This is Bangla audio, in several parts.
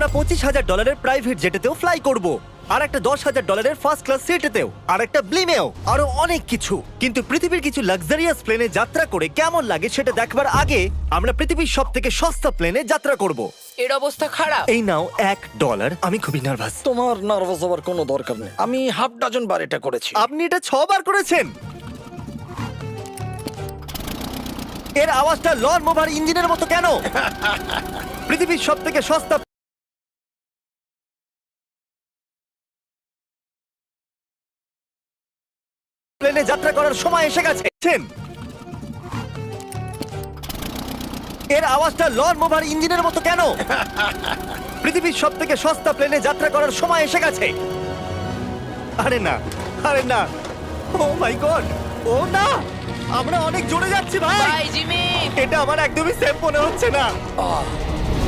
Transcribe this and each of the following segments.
আমরা $25,000 প্রাইভেট জেটেতেও ফ্লাই করব, আর একটা $10,000 ফার্স্ট ক্লাস সিটেতেও, আর একটা ব্লিমেও, আরো অনেক কিছু। কিন্তু পৃথিবীর কিছু লাক্সারিয়াস প্লেনে যাত্রা করে কেমন লাগে সেটা দেখবার আগে আমরা পৃথিবীর সব থেকে সস্তা প্লেনে যাত্রা করব। এর অবস্থা খারাপ। এই নাও $1। আমি খুবই নার্ভাস। তোমার নার্ভাস হওয়ার কোনো দরকার নেই, আমি হাফ ডজন বার এটা করেছি। আপনি এটা 6 বার করেছেন। এর আওয়াজটা লন মোভার ইঞ্জিনের মতো কেন? পৃথিবীর সব থেকে সস্তা প্লেনে যাত্রা করার সময় এসে গেছে। এর আওয়াজটা লন মোভার ইঞ্জিনের মতো কেন? পৃথিবীর সব থেকে সস্তা প্লেনে যাত্রা করার সময় এসে গেছে। আরে না, আরে না, ও মাই গড, ও না, আমরা অনেক জোরে যাচ্ছি ভাই। Bye Jimmy. এটা আমার একদমই সেফ মনে হচ্ছে না।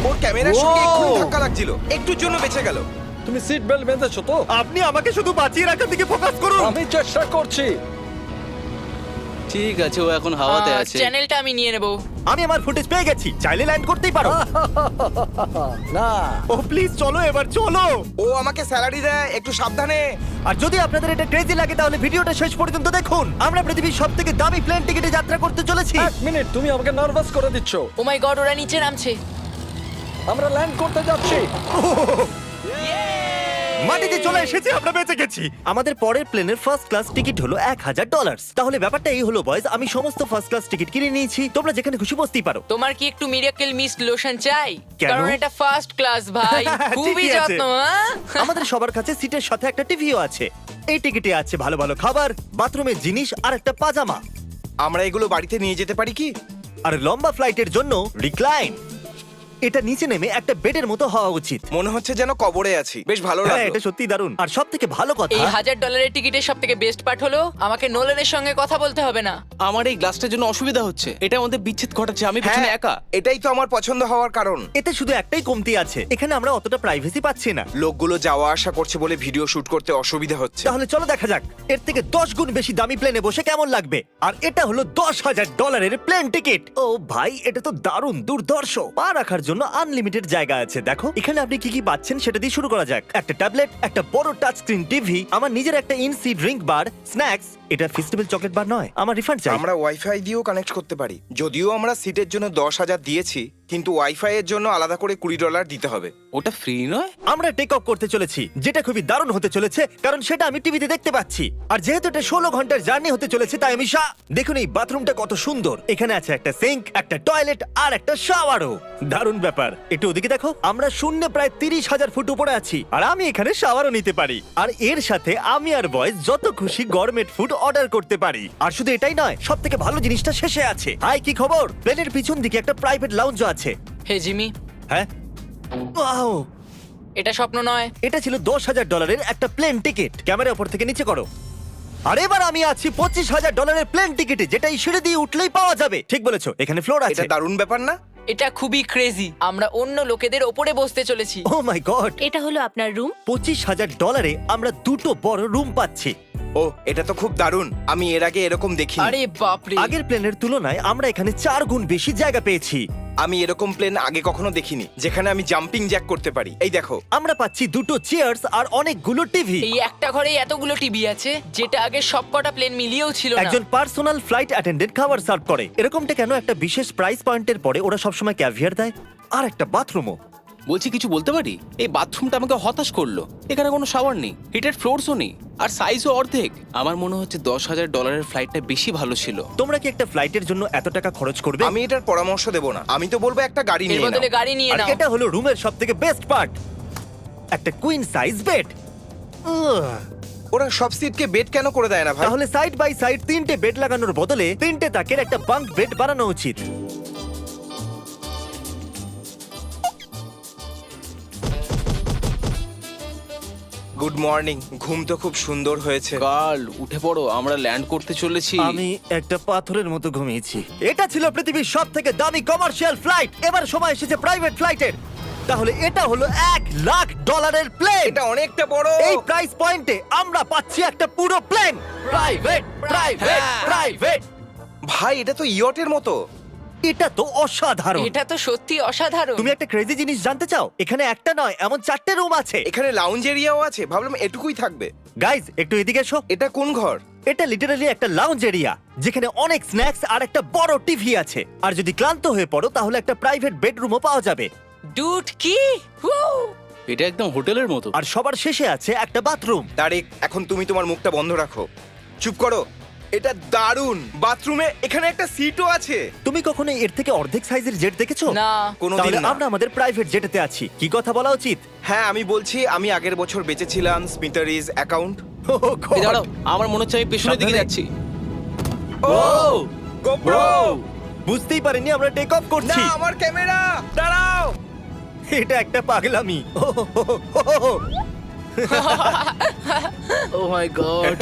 ওর ক্যামেরার সঙ্গে Wow! এক্ষুনি ধাক্কা লাগছিল, একটুর জন্য বেঁচে গেল। তুমি সিট বেল্ট বেঁধেছো তো? আপনি আমাকে শুধু বাঁচিয়ে রাখার দিকে ফোকাস করুন। আমি চেষ্টা করছি। ঠিক আছে, ও এখন হাওয়াতে আছে। চ্যানেলটা আমি নিয়ে নেব। আমি আমার ফুটেজ পেয়ে গেছি, চাইলে ল্যান্ড করতেই পারো। না, ও প্লিজ চলো, এবার চলো। ও আমাকে স্যালারি দেয়, একটু সাবধানে। আর যদি আপনাদের এটা ক্রেজি লাগে তাহলে ভিডিওটা শেষ পর্যন্ত দেখুন। আমরা পৃথিবীর সব থেকে দামি প্লেন টিকিটে যাত্রা করতে চলেছি। এক মিনিট, তুমি আমাকে নার্ভাস করে দিচ্ছ। ও মাই গড, ওরা নিচে নামছে। আমরা ল্যান্ড করতে যাচ্ছি। মাটিতে চলে এসেছি, আমরা বেঁচে গেছি। আমাদের পরের প্লেনের ফার্স্ট ক্লাস টিকিট হলো $1,000। তাহলে ব্যাপারটা এই হলো বয়স, আমি সমস্ত ফার্স্ট ক্লাস টিকিট কিনে নিয়েছি, তোমরা যেখানে খুশি বসতেই পারো। তোমার কি একটু মিরাকেল মিস্ট লোশন চাই? কেন? কারণ এটা ফার্স্ট ক্লাস ভাই, খুবই ঠিকই আছে। যত্ন। হ্যাঁ? আমাদের সবার কাছে সিটের সাথে একটা টিভিও আছে। এই টিকিটে আছে ভালো ভালো খাবার, বাথরুমের জিনিস আর একটা পাজামা। আমরা এগুলো বাড়িতে নিয়ে যেতে পারি কি? আর লম্বা ফ্লাইটের জন্য রিক্লাইন। এটা নিচে নেমে একটা বেডের মতো হওয়া উচিত। মনে হচ্ছে যেন কবরে আছি, বেশ ভালো হ্যাঁ, লাগলো। এটা সত্যি দারুণ। আর সব থেকে ভালো কথা, এই $1,000 টিকিটের সব থেকে বেস্ট পার্ট হলো আমাকে নোলানের সঙ্গে কথা বলতে হবে না। আমার এই গ্লাসটার জন্য অসুবিধা হচ্ছে, এটা আমাদের বিচ্ছেদ ঘটাচ্ছে। আমি হ্যাঁ, পিছনে একা। এটাই তো আমার পছন্দ হওয়ার কারণ। এতে শুধু একটাই কমতি আছে, এখানে আমরা অতটা প্রাইভেসি পাচ্ছি না। লোকগুলো যাওয়া আসা করছে বলে ভিডিও শুট করতে অসুবিধা হচ্ছে। তাহলে চলো দেখা যাক এর থেকে 10 গুণ বেশি দামি প্লেনে বসে কেমন লাগবে। আর এটা হলো $10,000 প্লেন টিকিট। ও ভাই, এটা তো দারুণ দুর্ধর্ষ। পা রাখার জন্য আনলিমিটেড জায়গা আছে। দেখো এখানে আপনি কি কি পাচ্ছেন সেটা দিয়ে শুরু করা যাক। একটা ট্যাবলেট, একটা বড় টাচ স্ক্রিন টিভি, আমার নিজের একটা ইনসি ড্রিঙ্ক বার, স্ন্যাক্স। এটা ফেস্টিভ্যাল চকলেট বার নয়, আমার রিফান্ড চাই। আমরা ওয়াইফাই দিয়েও কানেক্ট করতে পারি। যদিও আমরা সিটের জন্য 10,000 দিয়েছি, কিন্তু ওয়াইফাই এর জন্য আলাদা করে $20 দিতে হবে। ওটা ফ্রি নয়? আমরা টেক অফ করতে চলেছি, যেটা খুবই দারুণ হতে চলেছে, কারণ সেটা আমি টিভিতে দেখতে পাচ্ছি। আর যেহেতু এটা 16 ঘন্টার জার্নি হতে চলেছে, তাই আমি দেখুন এই বাথরুমটা কত সুন্দর। এখানে আছে একটা সিঙ্ক, একটা টয়লেট আর একটা শাওয়ারও। দারুণ ব্যাপার। একটু ওদিকে দেখো, আমরা শূন্যে প্রায় 30,000 ফুট উপরে আছি, আর আমি এখানে শাওয়ারও নিতে পারি। আর এর সাথে আমি আর বয়েজ যত খুশি গরমেট ফুড অর্ডার করতে পারি। আর শুধু এটাই নয়, সব থেকে ভালো জিনিসটা শেষে আছে। হাই, কি খবর? প্লেনের পিছন দিকে একটা প্রাইভেট লাউঞ্জও আছে। হে জিমি, হ্যাঁ, ওয়াও, এটা স্বপ্ন নয়। এটা ছিল $10,000 একটা প্লেন টিকিট। ক্যামেরা উপর থেকে নিচে করো। আর এবার আমি আছি $25,000 প্লেন টিকিটে, যেটা এই সিঁড়ি দিয়ে উঠলেই পাওয়া যাবে। ঠিক বলেছো, এখানে ফ্লোর আছে। এটা দারুণ ব্যাপার না? এটা খুবই ক্রেজি। আমরা অন্য লোকেদের ওপরে বসতে চলেছি। ও মাই গড, এটা হলো আপনার রুম। $25,000 আমরা দুটো বড় রুম পাচ্ছি। ও, এটা তো খুব দারুণ। আমি এর আগে এরকম দেখিনি। আরে বাপরে। আগের প্লেনের তুলনায় আমরা এখানে 4 গুণ বেশি জায়গা পেয়েছি। আমি এরকম প্লেন আগে কখনো দেখিনি যেখানে আমি জাম্পিং জ্যাক করতে পারি। এই দেখো, আমরা পাচ্ছি দুটো চেয়ার্স আর অনেকগুলো টিভি। এই একটা ঘরে এতগুলো টিভি আছে, যেটা আগে সবকটা প্লেন মিলিয়েও ছিল না। একজন পার্সোনাল ফ্লাইট অ্যাটেন্ডেন্ট খাবার সার্ভ করে। এরকমটা কেন? একটা বিশেষ প্রাইস পয়েন্টের পরে ওরা সবসময় ক্যাভিয়ার দেয়। আর একটা বাথরুমও। বলছি, কিছু বলতে পারি? এই বাথরুমটা আমাকে হতাশ করলো। এখানে কোনো শাওয়ার নেই, হিটেড ফ্লোরসও নেই, আর সাইজও অর্ধেক। আমার মনে হচ্ছে $10,000 ফ্লাইটটা বেশি ভালো ছিল। তোমরা কি একটা ফ্লাইটের জন্য এত টাকা খরচ করবে? আমি এটার পরামর্শ দেব না। আমি তো বলবো একটা গাড়ি এর নিয়ে নাও। বদলে গাড়ি নিয়ে আর নাও। এটা হলো রুমের সবথেকে বেস্ট পার্ট, একটা কুইন সাইজ বেড। ওরা সব সিটকে বেড কেন করে দেয় না ভাই? তাহলে সাইড বাই সাইড 3টে বেড লাগানোর বদলে 3টে তাকের একটা বাঙ্ক বেড বানানো উচিত। Good morning. ঘুম তো খুব সুন্দর হয়েছে। কাল উঠে পড়ো, আমরা ল্যান্ড করতে চলেছি। আমি একটা পাথরের মতো ঘুমিয়েছি। এটা ছিল পৃথিবীর সব থেকে দামি কমার্শিয়াল ফ্লাইট। এবার সময় এসেছে প্রাইভেট ফ্লাইটের। তাহলে এটা হলো $1,00,000 প্লেন। এটা অনেকটা বড়। এই প্রাইস পয়েন্টে আমরা পাচ্ছি একটা পুরো প্লেন। Private, private, private. ভাই, এটা তো ইয়টের মতো। এটা তো অসাধারণ। এটা তো সত্যি অসাধারণ। তুমি একটা ক্রেজি জিনিস জানতে চাও? এখানে একটা নয়, এমন 4টে রুম আছে। এখানে লাউঞ্জ এরিয়াও আছে, ভাবলাম এটুকুই থাকবে। গাইজ, একটু এদিকে এসো। এটা কোন ঘর? এটা লিটারালি একটা লাউঞ্জ এরিয়া, যেখানে অনেক স্ন্যাক্স আর একটা বড় টিভি আছে। আর যদি ক্লান্ত হয়ে পড়ো তাহলে একটা প্রাইভেট বেডরুমও পাওয়া যাবে। ডুড কি Wow! এটা একদম হোটেলের মতো। আর সবার শেষে আছে একটা বাথরুম। তারিক, এখন তুমি তোমার মুখটা বন্ধ রাখো। চুপ করো। এটা দারুণ। বাথরুমে এখানে একটা সিটও আছে। তুমি কখনো এর থেকে অর্ধেক সাইজের জেট দেখেছো? না। কোনোদিন তাহলে না। আমরা আমাদের প্রাইভেট জেটেতে আছি। কি কথা বলা উচিত? হ্যাঁ, আমি বলছি আমি আগের বছর বেঁচেছিলাম স্মিটারিজ অ্যাকাউন্ট। এই দাঁড়াও, আমার মনে হচ্ছে আমি পেছনের দিকে সাবধানে। যাচ্ছি। ও গোপ্রো! বুঝতেই পারিনি আমরা টেক অফ না, করছি। আমার ক্যামেরা! দাঁড়াও! এটা একটা পাগলামি। ও মাই গড।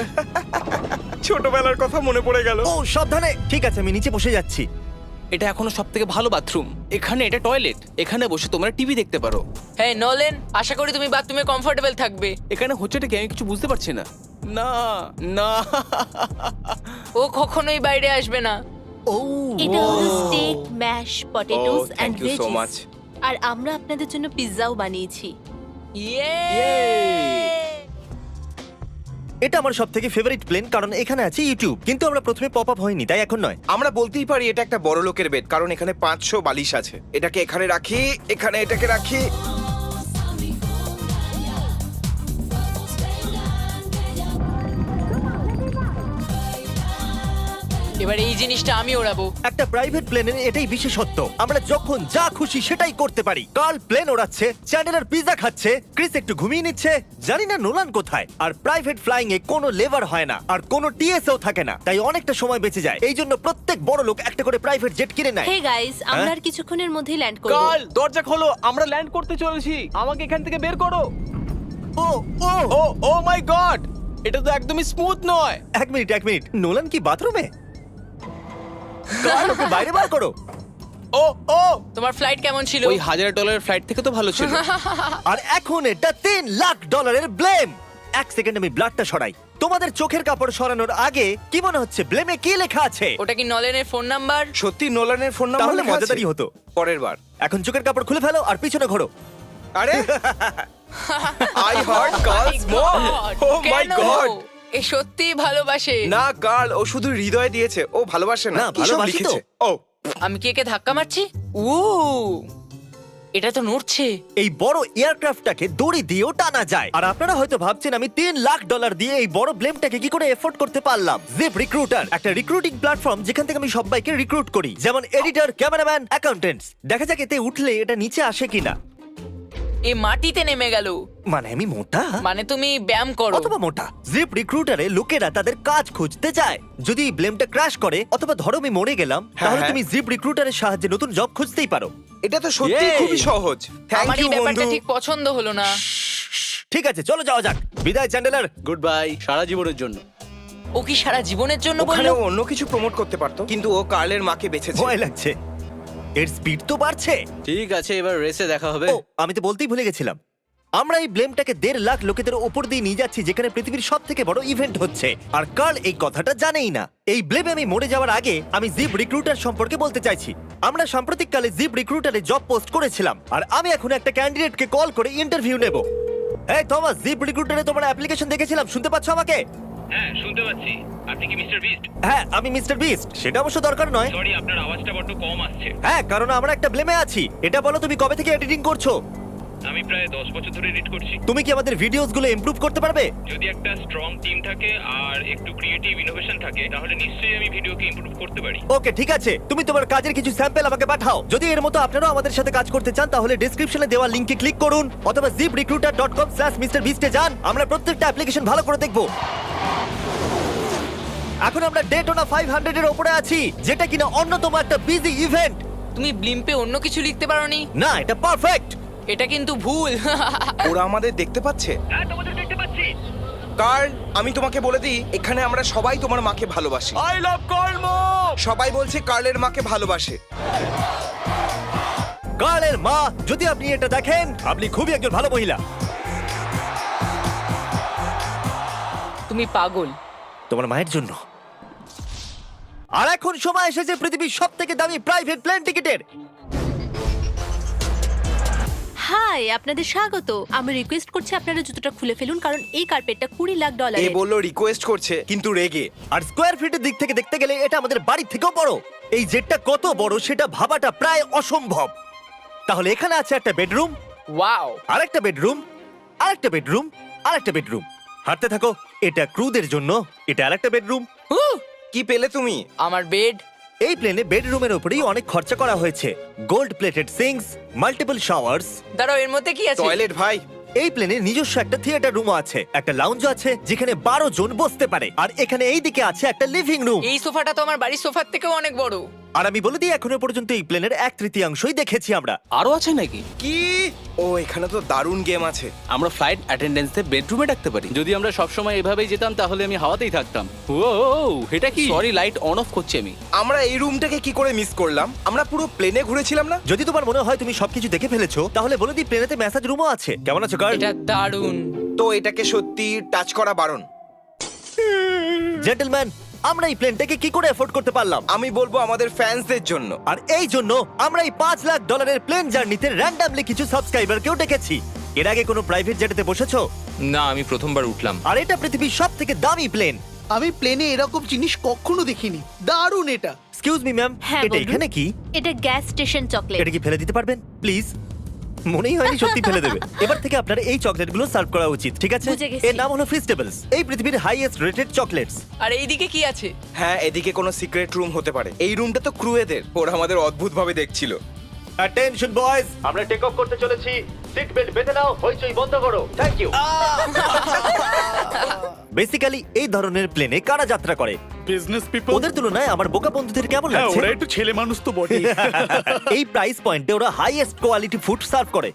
ছোটবেলার কথা মনে পড়ে গেল। ও সাবধানে। ঠিক আছে, আমি নিচে বসে যাচ্ছি। এটা এখনো সবথেকে ভালো বাথরুম। এখানে এটা টয়লেট। এখানে বসে তোমরা টিভি দেখতে পারো। হ্যাঁ নোলেন, আশা করি তুমি বাথরুমে কমফোর্টেবল থাকবে। এখানে হচ্ছেটা কি আমি কিছু বুঝতে পারছি না। না না। ও কখনোই বাইরে আসবে না। ও এটা হলো steak, mash, potatoes Oh, and thank you so much. Veggies. আর আমরা আপনাদের জন্য পিৎজাও বানিয়েছি। ইয়ে! এটা আমার সবথেকে ফেভারিট প্লেন, কারণ এখানে আছে ইউটিউব। কিন্তু আমরা প্রথমে পপ আপ হয়নি, তাই এখন নয়। আমরা বলতেই পারি এটা একটা বড় লোকের বেড, কারণ এখানে 500 বালিশ আছে। এটাকে এখানে রাখি, এখানে এটাকে রাখি। এবার এই জিনিসটা আমি ওড়াবো। একটা প্রাইভেট প্লেনের এটাই বিশেষত্ব, আমরা যখন যা খুশি সেটাই করতে পারি। কার্ল প্লেন ওড়াচ্ছে, চ্যান্ডেলার পিৎজা খাচ্ছে, ক্রিস একটু ঘুমিয়ে নিচ্ছে, জানি না নোলান কোথায়। আর প্রাইভেট ফ্লাইং এ কোনো লেবার হয় না, আর কোনো টিএসও থাকে না, তাই অনেকটা সময় বেঁচে যায়। এই জন্য প্রত্যেক বড় লোক একটা করে প্রাইভেট জেট কিনে নেয়। হে গাইস, আমরা আর কিছুক্ষণের মধ্যেই ল্যান্ড করব। কাল দরজা খোলো, আমরা ল্যান্ড করতে চলেছি। আমাকে এখান থেকে বের করো। ও ও ও ও মাই গড, এটা তো একদমই স্মুথ নয়। এক মিনিট, নোলান কি বাথরুমে? কার্ল, ওকে বাইরে বার করো। ও ও, তোমার ফ্লাইট কেমন ছিল? ওই $1000 ফ্লাইট থেকে তো ভালো ছিল। আর এখন এটা $3 লাখ ব্লেম। এক সেকেন্ড আমি ব্লাডটা সরাই। তোমাদের চোখের কাপড় সরানোর আগে কি মনে হচ্ছে ব্লেমে কি লেখা আছে? ওটা কি নলেনের ফোন নাম্বার? সত্যি নোলানের ফোন নাম্বার তাহলে লেখা আছে? মজাদারই হতো। পরের বার। এখন চোখের কাপড় খুলে ফেলো আর পিছনে ঘোরো। আরে আই হার্ট কার্লস মম। ও মাই কেন? গড! এ সত্যি ভালোবাসে। না কার্ল, ও শুধু হৃদয় দিয়েছে, ও ভালোবাসে না। না, কি সব ভালোবাসি তো। লিখেছে? ও আমি কি একে ধাক্কা মারছি? উ এটা তো নড়ছে। এই বড় এয়ারক্রাফটটাকে দড়ি দিয়েও টানা যায়। আর আপনারা হয়তো ভাবছেন আমি $3 লাখ দিয়ে এই বড় ব্লেমটাকে কি করে এফোর্ড করতে পারলাম। জিপ রিক্রুটার একটা রিক্রুটিং প্ল্যাটফর্ম, যেখান থেকে আমি সবাইকে রিক্রুট করি, যেমন এডিটর, ক্যামেরাম্যান, অ্যাকাউন্টেন্টস। দেখা যাক এতে উঠলে এটা নিচে আসে কিনা। এ মাটিতে নেমে গেল। মানে আমি মোটা মানে তুমি ব্যায়াম করো। অথবা মোটা। জিপ রিক্রুটারে লোকেরা তাদের কাজ খুঁজতে যায়। যদি ব্লেমটা ক্র্যাশ করে অথবা ধরো আমি মরে গেলাম, তাহলে হ্যাঁ। তুমি জিপ রিক্রুটারের সাহায্যে নতুন জব খুঁজতেই পারো। এটা তো সত্যি Yay! খুবই সহজ। থ্যাংক আমার ইউ এই ব্যাপারটা বন্ধু। ঠিক পছন্দ হলো না। ঠিক আছে, চলো যাওয়া যাক। বিদায় চ্যান্ডেলার। গুড বাই, সারা জীবনের জন্য। ও কি সারা জীবনের জন্য ওখানে বললো? ও অন্য কিছু প্রমোট করতে পারতো, কিন্তু ও কার্লের মাকে বেঁচেছে। ভয় লাগছে। এর স্পিড তো বাড়ছে। ঠিক আছে, এবার রেসে দেখা হবে। ও, আমি তো বলতেই ভুলে গেছিলাম। আমরা এই ব্লেমটাকে 1.5 লাখ লোকেদের উপর দিয়ে নিয়ে যাচ্ছি, যেখানে পৃথিবীর সব থেকে বড় ইভেন্ট হচ্ছে। আর কার্ল এই কথাটা জানেই না। এই ব্লেমে আমি মরে যাওয়ার আগে আমি জিপ রিক্রুটার সম্পর্কে বলতে চাইছি। আমরা সাম্প্রতিককালে জিপ রিক্রুটারে জব পোস্ট করেছিলাম, আর আমি এখন একটা ক্যান্ডিডেটকে কল করে ইন্টারভিউ নেব। এই থমাস, জিপ রিক্রুটারে তোমার অ্যাপ্লিকেশন দেখেছিলাম, শুনতে পাচ্ছ আমাকে? হ্যাঁ শুনতে পাচ্ছি। আপনি কি মিস্টার বিস্ট? হ্যাঁ, আমি মিস্টার বিস্ট। সেটা অবশ্য দরকার নয়। সরি, আপনার আওয়াজটা বড্ড কম আসছে। হ্যাঁ, কারণ আমরা একটা ব্লেমে আছি। এটা বলো, তুমি কবে থেকে এডিটিং করছো? আমি প্রায় 10 বছর ধরে এডিট করছি। তুমি কি আমাদের ভিডিওসগুলো ইমপ্রুভ করতে পারবে? যদি একটা স্ট্রং টিম থাকে আর একটু ক্রিয়েটিভ ইনোভেশন থাকে, তাহলে নিশ্চয়ই আমি ভিডিওকে ইমপ্রুভ করতে পারি। ওকে, ঠিক আছে। তুমি তোমার কাজের কিছু স্যাম্পল আমাকে পাঠাও। যদি এর মতো আপনারাও আমাদের সাথে কাজ করতে চান, তাহলে ডেসক্রিপশনে দেওয়া লিংকে ক্লিক করুন অথবা ziprecruiter.com/MrBeast এ যান। আমরা প্রত্যেকটা অ্যাপ্লিকেশন ভালো করে দেখব। এখন আমরা ডেটোনা 500 এর উপরে আছি, যেটা কিনা অন্যতম একটা বিজি ইভেন্ট। তুমি ব্লিম্পে অন্য কিছু লিখতে পারোনি? না, এটা পারফেক্ট। এটা কিন্তু ভুল। ওরা আমাদের দেখতে পাচ্ছে। হ্যাঁ, তোমাদের দেখতে পাচ্ছি। কার্ল, আমি তোমাকে বলে দিই, এখানে আমরা সবাই তোমার মাকে ভালোবাসি। আই লাভ কর্ম। সবাই বলছে কার্লের মাকে ভালোবাসে। কার্লের মা, যদি আপনি এটা দেখেন, আপনি খুবই একজন ভালো মহিলা। তুমি পাগল। তোমার মায়ের জন্য আর এখন সময় এসেছে পৃথিবীর সবথেকে দামি প্রাইভেট প্লেন টিকিটের। হাই, আপনাদের স্বাগত। আমি রিকোয়েস্ট করছি আপনারা জুতোটা খুলে ফেলুন, কারণ এই কার্পেটটা $20 লাখ। এ বললো রিকোয়েস্ট করছে কিন্তু রেগে। আর স্কোয়ার ফিটের দিক থেকে দেখতে গেলে এটা আমাদের বাড়ির থেকেও বড়। এই জেটটা কত বড় সেটা ভাবাটা প্রায় অসম্ভব। তাহলে এখানে আছে একটা বেডরুম, ওয়াও, আরেকটা বেডরুম, আরেকটা বেডরুম, আরেকটা বেডরুম। হাঁটতে থাকো। এটা ক্রুদের জন্য, এটা আরেকটা বেডরুম। কি পেলে তুমি? আমার বেড। এই প্লেনে বেডরুমের উপরেই অনেক খরচা করা হয়েছে। Gold plated syncs, multiple showers. দাঁড়াও, এর মধ্যে কি আছে? টয়লেট ভাই। এই প্লেনে নিজস্ব একটা থিয়েটার রুমও আছে, একটা লাউঞ্জ আছে যেখানে 12 জন বসতে পারে, আর এখানে এই দিকে আছে একটা লিভিং রুম। এই সোফাটা তো আমার বাড়ির সোফার থেকেও অনেক বড়। আর আমি বলে দিই এখনো পর্যন্ত এই প্লেনের 1/3 দেখেছি আমরা। আরো আছে নাকি? কি? ও এখানে তো দারুণ গেম আছে। আমরা ফ্লাইট অ্যাটেন্ডেন্সদের বেডরুমে ডাকতে পারি। যদি আমরা সবসময় এভাবেই যেতাম তাহলে আমি হাওয়াতেই থাকতাম। ও এটা কি? সরি, লাইট অন অফ করছি আমি। আমরা এই রুমটাকে কি করে মিস করলাম? আমরা পুরো প্লেনে ঘুরেছিলাম না? যদি তোমার মনে হয় তুমি সবকিছু দেখে ফেলেছো তাহলে বলে দিই প্লেনেতে ম্যাসাজ রুমও আছে। কেমন আছো গার্ল? এটা দারুণ। তো এটাকে সত্যি টাচ করা বারণ। জেন্টলম্যান, আমরা এই প্লেনটাকে কি করে এফোর্ড করতে পারলাম? আমি বলবো আমাদের ফ্যান্সদের জন্য। আর এই জন্য আমরা এই $5 লাখ প্লেন জার্নিতে র্যান্ডমলি কিছু সাবস্ক্রাইবারকেও ডেকেছি। এর আগে কোনো প্রাইভেট জেটেতে বসেছো? না, আমি প্রথমবার উঠলাম। আর এটা পৃথিবীর সবথেকে দামি প্লেন। আমি প্লেনে এরকম জিনিস কখনো দেখিনি। দারুণ এটা। এক্সকিউজ মি ম্যাম, হ্যাঁ, এটা বলুন। এখানে কি? এটা গ্যাস স্টেশন চকলেট। এটা কি ফেলে দিতে পারবেন প্লিজ? মনেই হয়নি সত্যি ফেলে দেবে। এবার থেকে আপনার এই চকলেটগুলো সার্ভ করা উচিত, ঠিক আছে? বুঝে গেছি। এর নাম হলো ফিস্টেবলস, এই পৃথিবীর হাইয়েস্ট রেটেড চকলেটস। আর এইদিকে কি আছে? হ্যাঁ, এদিকে কোনো সিক্রেট রুম হতে পারে। এই রুমটা তো ক্রুয়েদের। ওরা আমাদের অদ্ভুত ভাবে দেখছিল। অ্যাটেনশন বয়েজ, আমরা টেক অফ করতে চলেছি। সিট বেল্ট বেঁধে নাও, হইচই বন্ধ করো। Thank you. বেসিক্যালি এই ধরনের প্লেনে কারা যাত্রা করে? Business people. ওদের তুলনায় আমার বোকা বন্ধুদের কেমন হ্যাঁ, লাগছে? ওরা একটু ছেলে মানুষ তো বটে। এই প্রাইস পয়েন্টে ওরা হাইয়েস্ট কোয়ালিটি ফুড সার্ভ করে,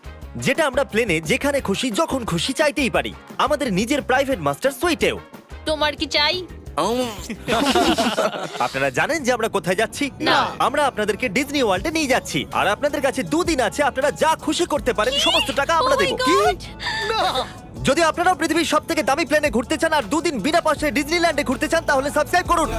যেটা আমরা প্লেনে যেখানে খুশি যখন খুশি চাইতেই পারি। আমাদের নিজের প্রাইভেট মাস্টার সুইটেও। তোমার কি চাই? আপনারা জানেন যে আমরা কোথায় যাচ্ছি? না। আমরা আপনাদেরকে ডিজনি ওয়ার্ল্ডে নিয়ে যাচ্ছি, আর আপনাদের কাছে 2 দিন আছে। আপনারা যা খুশি করতে পারেন, সমস্ত টাকা আমরা Oh my দেবো। God! যদি আপনারাও পৃথিবীর সবথেকে দামি প্লেনে ঘুরতে চান আর 2 দিন বিনা পয়সায় ডিজনিল্যান্ডে ঘুরতে চান তাহলে সাবস্ক্রাইব করুন।